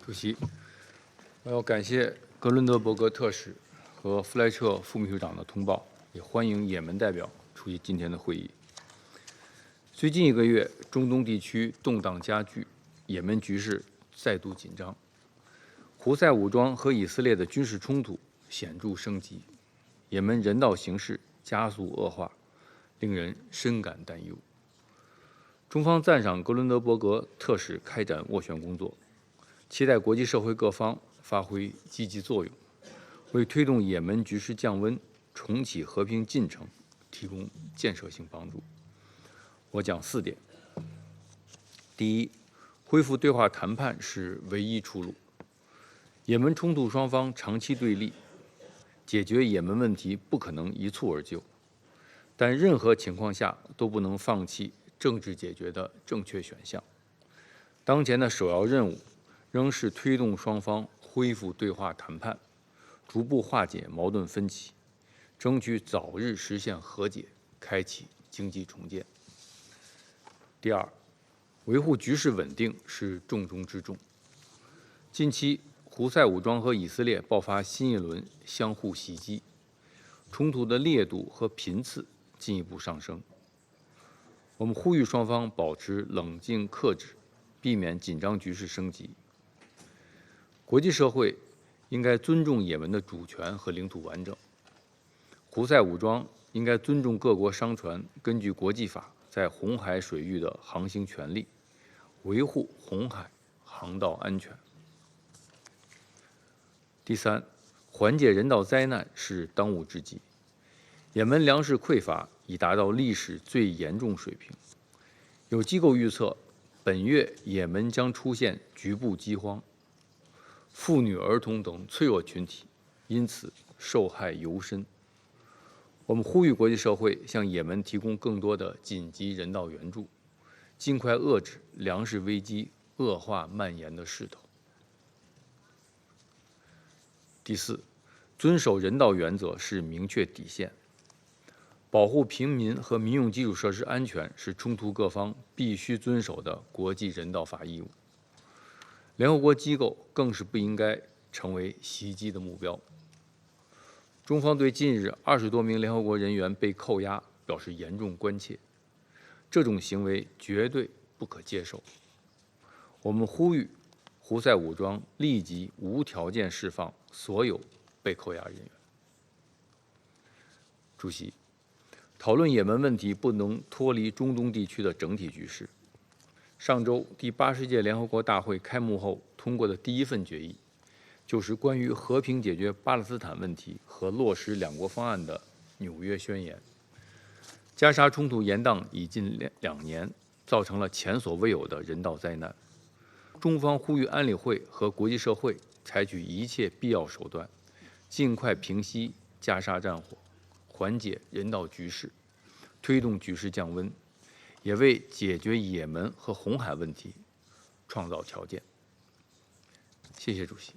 主席，我要感谢格伦德伯格特使和弗莱彻副秘书长的通报，也欢迎也门代表出席今天的会议。最近1个月，中东地区动荡加剧，也门局势再度紧张，胡塞武装和以色列的军事冲突显著升级，也门人道形势加速恶化，令人深感担忧。中方赞赏格伦德伯格特使开展斡旋工作，期待国际社会各方发挥积极作用，为推动也门局势降温、重启和平进程提供建设性帮助。我讲4点。第一，恢复对话谈判是唯一出路。也门冲突双方长期对立，解决也门问题不可能一蹴而就，但任何情况下都不能放弃政治解决的正确选项。当前的首要任务仍是推动双方恢复对话谈判，逐步化解矛盾分歧，争取早日实现和解，开启经济重建。第二，维护局势稳定是重中之重。近期，胡塞武装和以色列爆发新一轮相互袭击，冲突的烈度和频次进一步上升。我们呼吁双方保持冷静克制，避免紧张局势升级。国际社会应该尊重也门的主权和领土完整。胡塞武装应该尊重各国商船根据国际法在红海水域的航行权利，维护红海航道安全。第三，缓解人道灾难是当务之急。也门粮食匮乏已达到历史最严重水平，有机构预测，本月也门将出现局部饥荒，妇女、儿童等脆弱群体因此受害尤深。我们呼吁国际社会向也门提供更多的紧急人道援助，尽快遏制粮食危机恶化蔓延的势头。第四，遵守人道原则是明确底线。保护平民和民用基础设施安全是冲突各方必须遵守的国际人道法义务。联合国机构更是不应该成为袭击的目标。中方对近日20多名联合国人员被扣押表示严重关切，这种行为绝对不可接受。我们呼吁胡塞武装立即无条件释放所有被扣押人员。主席，讨论也门问题不能脱离中东地区的整体局势。上周第80届联合国大会开幕后通过的第1份决议，就是关于和平解决巴勒斯坦问题和落实2国方案的纽约宣言。加沙冲突延宕已近2年，造成了前所未有的人道灾难。中方呼吁安理会和国际社会采取一切必要手段，尽快平息加沙战火，缓解人道局势，推动局势降温，也为解决也门和红海问题创造条件。谢谢主席。